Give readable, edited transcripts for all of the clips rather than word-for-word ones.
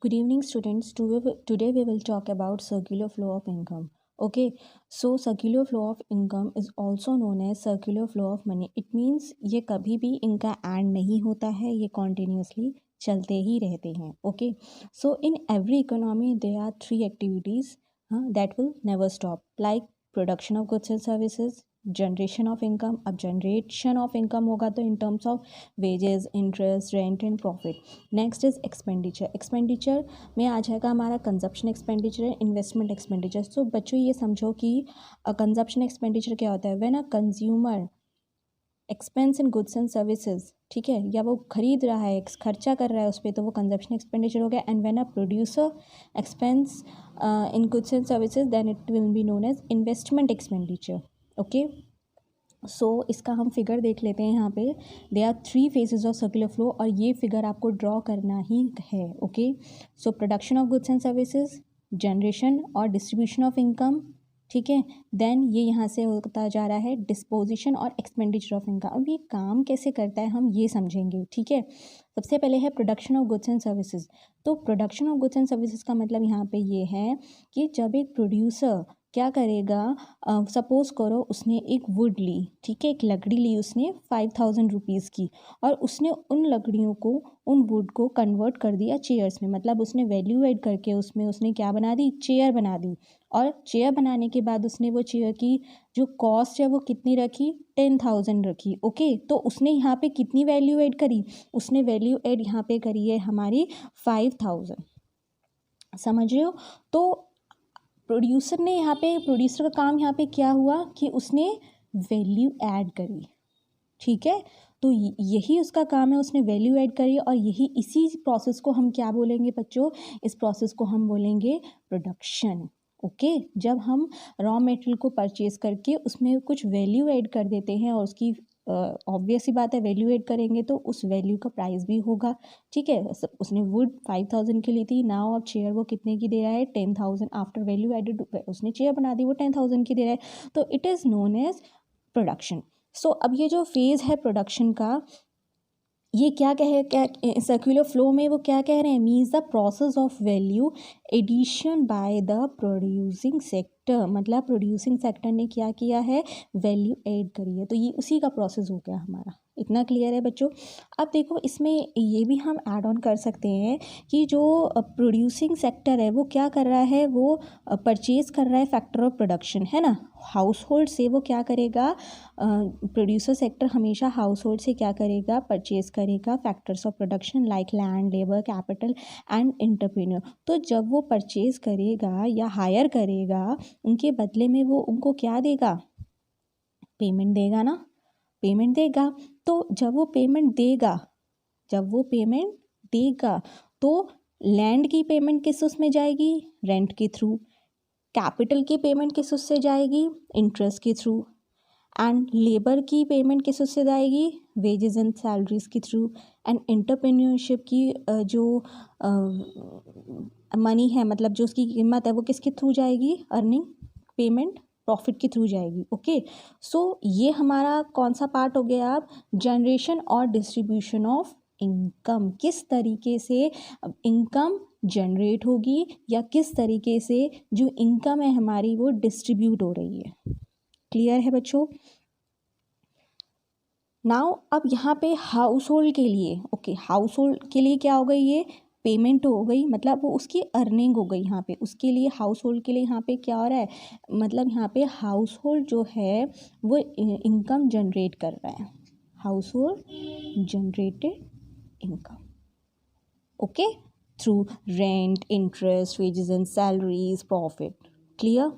Good evening, students. Today we will talk about circular flow of income. Okay, so circular flow of income is also known as circular flow of money. It means ये कभी भी इनका and नहीं होता है, ये continuously चलते ही रहते हैं. Okay, so in every economy there are three activities that will never stop, like production of goods and services, generation of income. अब जनरेशन ऑफ इनकम होगा तो in terms of wages, interest, rent and profit. Next is expenditure. Expenditure में आ जाएगा हमारा consumption expenditure and investment expenditure. So बच्चों ये समझो कि कंजप्शन एक्सपेंडिचर क्या होता है. When a consumer expense in goods and services, ठीक है, या वो खरीद रहा है, खर्चा कर रहा है उस पर, तो वो कंजप्शन एक्सपेंडिचर हो गया. And when a producer expense in goods and services then it will be known as investment expenditure. Okay, so इसका हम फिगर देख लेते हैं. यहाँ पे they are three phases of circular flow और ये फिगर आपको ड्रॉ करना ही है. Okay, so production of goods and services, generation और डिस्ट्रीब्यूशन ऑफ इनकम, ठीक है. देन ये यहाँ से होता जा रहा है डिस्पोजिशन और एक्सपेंडिचर ऑफ इनकम. अब ये काम कैसे करता है हम ये समझेंगे, ठीक है. सबसे पहले है production of goods and services. तो production of goods and services का मतलब यहाँ पे ये है कि जब एक प्रोड्यूसर क्या करेगा, सपोज़ करो उसने एक वुड ली, ठीक है, एक लकड़ी ली उसने 5000 रुपीज़ की, और उसने उन लकड़ियों को, उन वुड को कन्वर्ट कर दिया चेयर्स में. मतलब उसने वैल्यू ऐड करके उसमें उसने क्या बना दी, चेयर बना दी. और चेयर बनाने के बाद उसने वो चेयर की जो कॉस्ट है वो कितनी रखी, 10,000 रखी. ओके, तो उसने यहाँ पे कितनी वैल्यू ऐड करी, उसने वैल्यू ऐड यहाँ पे करी है हमारी 5000. समझ रहे हो. तो प्रोड्यूसर ने यहाँ पे, प्रोड्यूसर का काम यहाँ पे क्या हुआ कि उसने वैल्यू ऐड करी, ठीक है. तो यही उसका काम है, उसने वैल्यू ऐड करी. और यही इसी प्रोसेस को हम क्या बोलेंगे बच्चों, इस प्रोसेस को हम बोलेंगे प्रोडक्शन. ओके, जब हम रॉ मटेरियल को परचेज करके उसमें कुछ वैल्यू ऐड कर देते हैं और उसकी ऑब्वियस सी बात है वैल्यू ऐड करेंगे तो उस वैल्यू का प्राइस भी होगा, ठीक है. उसने वुड 5000 की ली थी, नाउ अब चेयर वो कितने की दे रहा है, 10,000. आफ्टर वैल्यू एडेड उसने चेयर बना दी, वो 10,000 की दे रहा है. तो it is known as production. So अब ये जो फेज़ है प्रोडक्शन का, ये क्या सर्कुलर फ्लो में वो क्या कह रहे हैं, means the process of value addition by the producing sector. मतलब प्रोड्यूसिंग सेक्टर ने क्या किया है, वैल्यू ऐड करी है. तो ये उसी का प्रोसेस हो गया हमारा. इतना क्लियर है बच्चों. अब देखो इसमें ये भी हम ऐड ऑन कर सकते हैं कि जो प्रोड्यूसिंग सेक्टर है वो क्या कर रहा है, वो परचेज कर रहा है फैक्टर ऑफ प्रोडक्शन, है ना. हाउस होल्ड से वो क्या करेगा, प्रोड्यूसर सेक्टर हमेशा हाउस होल्ड से क्या करेगा, परचेज करेगा factors of production like land, labour, capital and entrepreneur. तो जब वो परचेज करेगा या हायर करेगा, उनके बदले में वो उनको क्या देगा, पेमेंट देगा ना, पेमेंट देगा. तो जब वो पेमेंट देगा तो लैंड की पेमेंट किस उसमें जाएगी, रेंट के थ्रू. कैपिटल की पेमेंट किस उससे जाएगी, इंटरेस्ट के थ्रू. एंड लेबर की पेमेंट किस उससे जाएगी, वेजेस एंड सैलरीज के थ्रू. एंड एंटरप्रेन्योरशिप की जो मनी है, मतलब जो उसकी कीमत है, वो किसके थ्रू जाएगी, अर्निंग, पेमेंट, प्रॉफिट के थ्रू जाएगी. ओके, सो ये हमारा कौन सा पार्ट हो गया, अब जनरेशन और डिस्ट्रीब्यूशन ऑफ इनकम. किस तरीके से इनकम जनरेट होगी या किस तरीके से जो इनकम है हमारी वो डिस्ट्रीब्यूट हो रही है. क्लियर है बच्चों. नाउ अब यहाँ पे हाउस होल्ड के लिए, ओके, हाउस होल्ड के लिए क्या हो गई, ये पेमेंट हो गई, मतलब वो उसकी अर्निंग हो गई. यहाँ पे उसके लिए, हाउस होल्ड के लिए यहाँ पे क्या हो रहा है, मतलब यहाँ पे हाउस होल्ड जो है वो इनकम जनरेट कर रहा है. House hold generated income, okay, through rent, interest, wages and salaries, profit. Clear.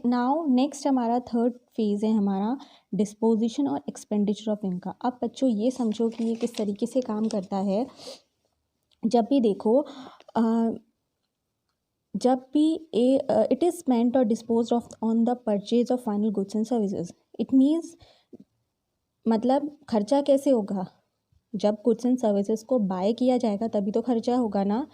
Now next हमारा थर्ड फेज़ है हमारा डिस्पोजिशन और एक्सपेंडिचर ऑफ इनकम. अब बच्चों ये समझो कि ये किस तरीके से काम करता है. जब भी देखो जब भी इट इज़ स्पेंट और dispose of on the purchase of final goods and services. It means मतलब खर्चा कैसे होगा, जब गुड्स एंड सर्विसेज को बाय किया जाएगा तभी तो खर्चा होगा ना.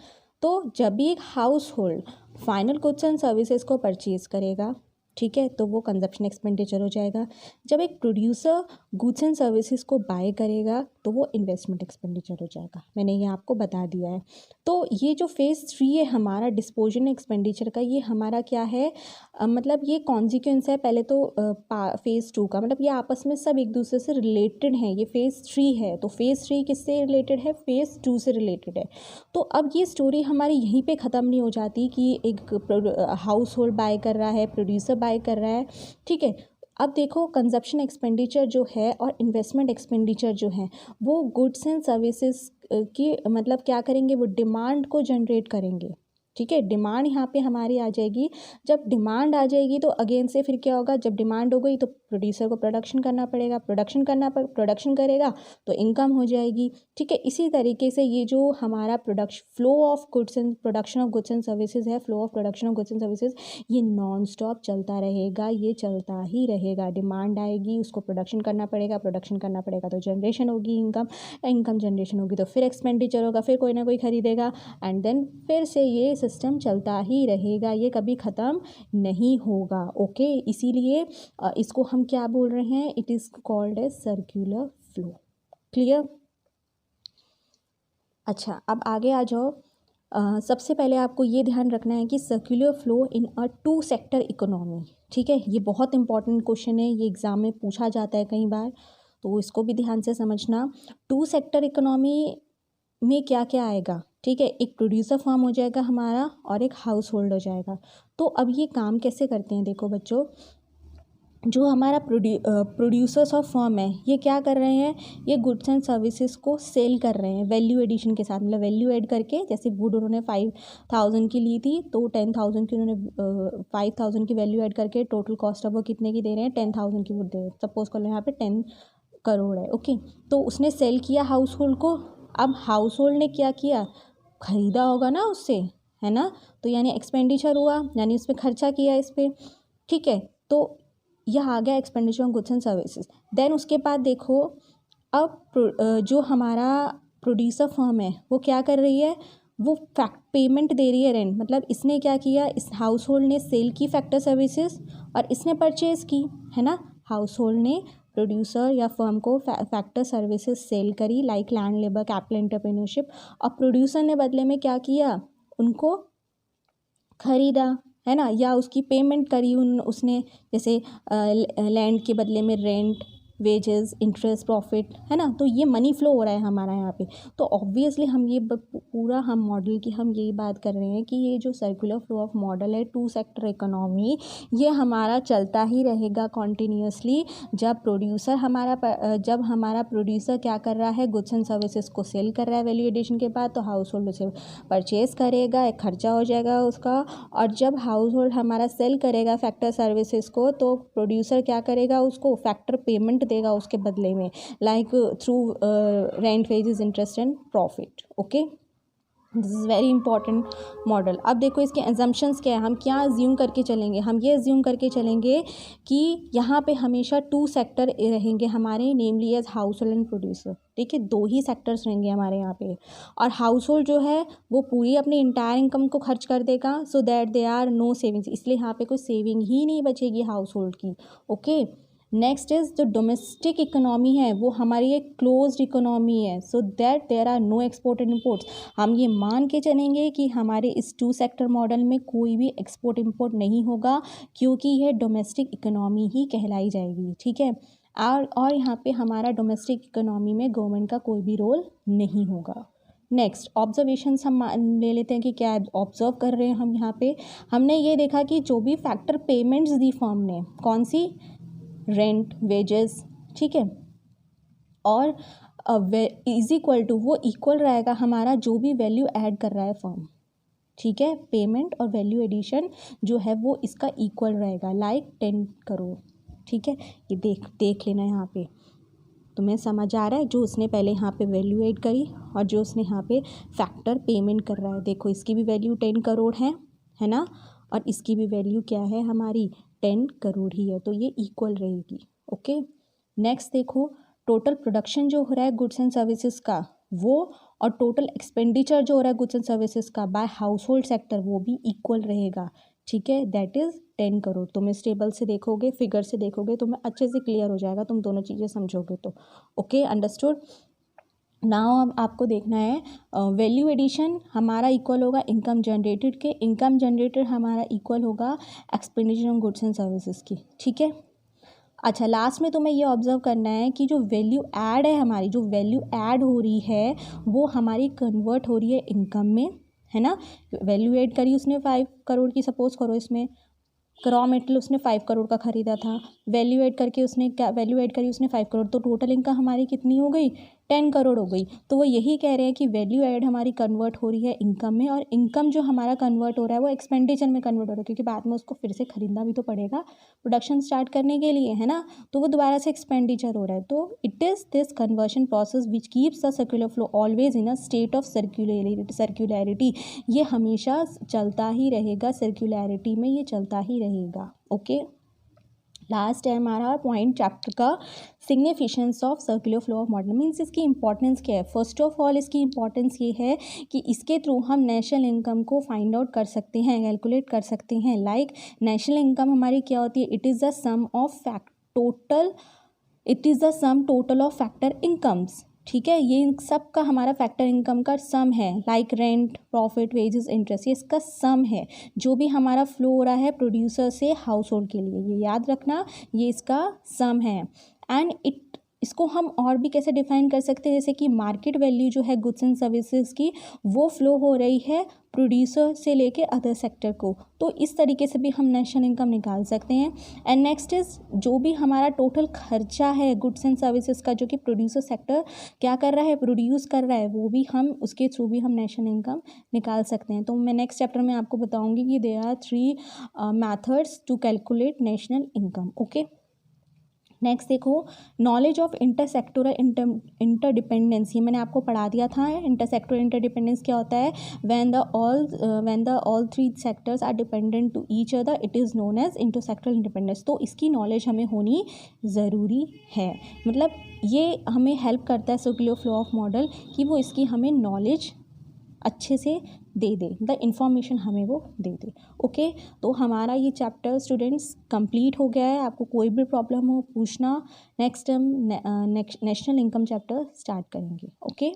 तो जब भी एक house hold final goods and services को परचेज करेगा, ठीक है, तो उसके बाद क्या होगा, उसके बाद वो क्या करेगा, उसको ठीक है, तो वो कंजप्शन एक्सपेंडिचर हो जाएगा। जब एक प्रोड्यूसर गुड्स एंड सर्विसेज को बाय करेगा तो वो इन्वेस्टमेंट एक्सपेंडिचर हो जाएगा। मैंने ये आपको बता दिया है। तो ये जो फेज़ 3 है हमारा डिस्पोजन एक्सपेंडिचर का, ये हमारा क्या है, मतलब ये कॉन्सिक्वेंस है पहले तो फेज़ 2 का, मतलब ये आपस में सब एक दूसरे से रिलेटेड हैं। ये फेज़ 3 है, तो फेज़ 3 किससे रिलेटेड है, फेज़ 2 से रिलेटेड है। तो अब ये स्टोरी हमारी यहीं पे ख़त्म नहीं हो जाती कि एक हाउस होल्ड बाय कर रहा है, प्रोड्यूसर बाय कर रहा है, ठीक है। अब देखो कंजप्शन एक्सपेंडिचर जो है और इन्वेस्टमेंट एक्सपेंडिचर जो है वो गुड्स एंड सर्विसेज की मतलब क्या करेंगे, वो डिमांड को जनरेट करेंगे, ठीक है। डिमांड यहाँ पे हमारी आ जाएगी। जब डिमांड आ जाएगी तो अगेन से फिर क्या होगा, जब डिमांड हो गई तो प्रोड्यूसर को प्रोडक्शन करना पड़ेगा, प्रोडक्शन करेगा तो इनकम हो जाएगी, ठीक है। इसी तरीके से ये जो हमारा flow of goods and production of goods and services है, flow of production of goods and services, ये नॉन स्टॉप चलता रहेगा, ये चलता ही रहेगा। डिमांड आएगी, उसको प्रोडक्शन करना पड़ेगा तो जनरेशन होगी इनकम जनरेशन होगी तो फिर एक्सपेंडिचर होगा, फिर कोई ना कोई खरीदेगा, एंड देन फिर से ये सिस्टम चलता ही रहेगा, ये कभी ख़त्म नहीं होगा। ओके, इसीलिए इसको हम क्या बोल रहे हैं, it is called as circular flow. Clear? अच्छा, अब आगे आ जाओ। सबसे पहले आपको ये ध्यान रखना है कि circular flow in a 2 sector economy, ठीक है। ये बहुत इंपॉर्टेंट क्वेश्चन है, ये एग्ज़ाम में पूछा जाता है कई बार, तो इसको भी ध्यान से समझना। 2 सेक्टर इकोनॉमी में क्या क्या आएगा, ठीक है। एक प्रोड्यूसर फर्म हो जाएगा हमारा और एक हाउस होल्ड हो जाएगा। तो अब ये काम कैसे करते हैं, देखो बच्चों, जो हमारा प्रोड्यूसर्स ऑफ फर्म है ये क्या कर रहे हैं, ये गुड्स एंड सर्विसेज को सेल कर रहे हैं वैल्यू एडिशन के साथ, मतलब वैल्यू ऐड करके। जैसे वुड उन्होंने 5,000 की ली थी तो 10,000 की उन्होंने 5,000 की वैल्यू ऐड करके टोटल कॉस्ट ऑफ वो कितने की दे रहे हैं, 10,000 की वुड दे रहे हैं। सपोज कर लो यहाँ पे 10 करोड़ है, ओके। तो उसने सेल किया हाउस होल्ड को। अब हाउस होल्ड ने क्या किया, ख़रीदा होगा ना उससे, है ना, तो यानी एक्सपेंडिचर हुआ, यानी उस पर खर्चा किया इस पर, ठीक है। तो यह आ गया expenditure on goods and services. Then उसके बाद देखो, अब जो हमारा प्रोड्यूसर फर्म है वो क्या कर रही है, वो पेमेंट दे रही है रेंट, मतलब इसने क्या किया, इस हाउस होल्ड ने सेल की फैक्टर सर्विसेज और इसने परचेज़ की, है ना। हाउस होल्ड ने प्रोड्यूसर या फर्म को फैक्टर सर्विसेज सेल करी, like land, labour, capital, entrepreneurship, और प्रोड्यूसर ने बदले में क्या किया, उनको खरीदा, है ना, या उसकी पेमेंट करी उसने, जैसे लैंड के बदले में रेंट, वेजेस, इंटरेस्ट, प्रॉफिट, है ना। तो ये मनी फ्लो हो रहा है हमारा यहाँ पे। तो ऑब्वियसली हम ये पूरा हम मॉडल की हम यही बात कर रहे हैं कि ये जो सर्कुलर फ्लो ऑफ मॉडल है 2 सेक्टर इकोनॉमी, ये हमारा चलता ही रहेगा कॉन्टीन्यूसली। जब हमारा प्रोड्यूसर क्या कर रहा है, गुड्स एंड सर्विसेज को सेल कर रहा है वैल्यू एडिशन के बाद, तो हाउस होल्ड उसे परचेज़ करेगा, एक खर्चा हो जाएगा उसका। और जब हाउस होल्ड हमारा सेल करेगा फैक्टर सर्विसेज को, तो प्रोड्यूसर क्या करेगा, उसको फैक्टर पेमेंट देगा उसके बदले में, like through rent, wages, interest and profit. Okay, this is very important model. अब देखो इसके एजम्पशंस क्या है, हम क्या अज्यूम करके चलेंगे, हम ये अज्यूम करके चलेंगे कि यहाँ पे हमेशा 2 सेक्टर रहेंगे हमारे, namely as household and producer, ठीक है। 2 ही सेक्टर्स रहेंगे हमारे यहाँ पे। और हाउस होल्ड जो है वो पूरी अपनी इंटायर इनकम को खर्च कर देगा, so that they are no savings, इसलिए यहाँ पे कोई सेविंग ही नहीं बचेगी हाउस होल्ड की। ओके, नेक्स्ट इज़ जो डोमेस्टिक इकोनॉमी है वो हमारी एक क्लोज्ड इकोनॉमी है, so that there are no export and imports. हम ये मान के चलेंगे कि हमारे इस 2 सेक्टर मॉडल में कोई भी एक्सपोर्ट इम्पोर्ट नहीं होगा, क्योंकि यह डोमेस्टिक इकोनॉमी ही कहलाई जाएगी, ठीक है। और यहाँ पे हमारा डोमेस्टिक इकोनॉमी में गवर्नमेंट का कोई भी रोल नहीं होगा। नेक्स्ट ऑब्जर्वेशंस हम ले लेते हैं कि क्या ऑब्जर्व कर रहे हैं हम यहाँ पे। हमने ये देखा कि जो भी फैक्टर पेमेंट्स दी फर्म ने, कौन सी, रेंट, वेजेस, ठीक है, और इज इक्वल टू, वो इक्वल रहेगा हमारा जो भी वैल्यू ऐड कर रहा है फर्म, ठीक है। पेमेंट और वैल्यू एडिशन जो है वो इसका इक्वल रहेगा, लाइक 10 करोड़, ठीक है। ये देख लेना यहाँ पे, तुम्हें समझ आ रहा है, जो उसने पहले यहाँ पे वैल्यू ऐड करी और जो उसने यहाँ पे फैक्टर पेमेंट कर रहा है। देखो इसकी भी वैल्यू 10 करोड़ है ना, और इसकी भी वैल्यू क्या है हमारी, 10 करोड़ ही है, तो ये इक्वल रहेगी। ओके, नेक्स्ट देखो, टोटल प्रोडक्शन जो हो रहा है गुड्स एंड सर्विसेज का वो, और टोटल एक्सपेंडिचर जो हो रहा है गुड्स एंड सर्विसेज का बाय हाउस होल्ड सेक्टर, वो भी इक्वल रहेगा, ठीक है। That is 10 crore. तुम इस टेबल से देखोगे, फिगर से देखोगे, तुम्हें अच्छे से क्लियर हो जाएगा, तुम दोनों चीज़ें समझोगे तो। Okay, understood. नाउ अब आपको देखना है वैल्यू एडिशन हमारा इक्वल होगा इनकम जनरेटेड के। इनकम जनरेटेड हमारा इक्वल होगा expenditure on goods and services की, ठीक है। अच्छा, लास्ट में तुम्हें ये ऑब्जर्व करना है कि जो वैल्यू ऐड है हमारी, जो वैल्यू ऐड हो रही है वो हमारी कन्वर्ट हो रही है इनकम में, है ना। वैल्यू ऐड करी उसने 5 करोड़ की, सपोज करो इसमें रॉ मेटेरियल उसने 5 करोड़ का ख़रीदा था, वैल्यू ऐड करके उसने क्या वैल्यू ऐड करी उसने 5 करोड़, तो टोटल इनकम हमारी कितनी हो गई, 10 करोड़ हो गई। तो वो यही कह रहे हैं कि वैल्यू ऐड हमारी कन्वर्ट हो रही है इनकम में, और इनकम जो हमारा कन्वर्ट हो रहा है वो एक्सपेंडिचर में कन्वर्ट हो रहा है, क्योंकि बाद में उसको फिर से खरीदना भी तो पड़ेगा प्रोडक्शन स्टार्ट करने के लिए, है ना। तो वो दोबारा से एक्सपेंडिचर हो रहा है। तो it is this conversion process which keeps the circular flow always in a state of circularity. ये हमेशा चलता ही रहेगा, सर्क्युलैरिटी में ये चलता ही रहेगा। ओके, लास्ट है हमारा पॉइंट चैप्टर का, significance of circular flow of model. Means इसकी इंपॉर्टेंस क्या है। फर्स्ट ऑफ ऑल इसकी इंपॉर्टेंस ये है कि इसके थ्रू हम नेशनल इनकम को फाइंड आउट कर सकते हैं, कैलकुलेट कर सकते हैं। लाइक नेशनल इनकम हमारी क्या होती है, it is the sum total of factor incomes, ठीक है। ये इन सब का हमारा फैक्टर इनकम का सम है। Like rent, profit, wages, interest, ये इसका सम है, जो भी हमारा फ्लो हो रहा है प्रोड्यूसर से हाउस होल्ड के लिए, ये याद रखना, ये इसका सम है। एंड इसको हम और भी कैसे डिफाइन कर सकते हैं, जैसे कि मार्केट वैल्यू जो है गुड्स एंड सर्विसेज की, वो फ्लो हो रही है प्रोड्यूसर से लेके अदर सेक्टर को। तो इस तरीके से भी हम नेशनल इनकम निकाल सकते हैं। एंड नेक्स्ट इज़ जो भी हमारा टोटल खर्चा है गुड्स एंड सर्विसेज का, जो कि प्रोड्यूसर सेक्टर क्या कर रहा है, प्रोड्यूस कर रहा है, वो भी हम उसके थ्रू भी हम नेशनल इनकम निकाल सकते हैं। तो मैं नेक्स्ट चैप्टर में आपको बताऊंगी कि there are 3 methods to calculate national income. Okay, next देखो, नॉलेज ऑफ इंटरसेक्टोरल इंटरडिपेंडेंस। ये मैंने आपको पढ़ा दिया था। इंटरसेक्टोरल इंटरडिपेंडेंस क्या होता है, when the all 3 sectors are dependent to each other, it is known as intersectoral independence. तो इसकी नॉलेज हमें होनी ज़रूरी है। मतलब ये हमें हेल्प करता है सर्कुलर फ्लो ऑफ मॉडल कि वो इसकी हमें नॉलेज अच्छे से दे दे, द इंफॉर्मेशन हमें वो दे दे। ओके, तो हमारा ये चैप्टर स्टूडेंट्स कंप्लीट हो गया है। आपको कोई भी प्रॉब्लम हो पूछना, नेक्स्ट हम नेशनल इनकम चैप्टर स्टार्ट करेंगे। ओके।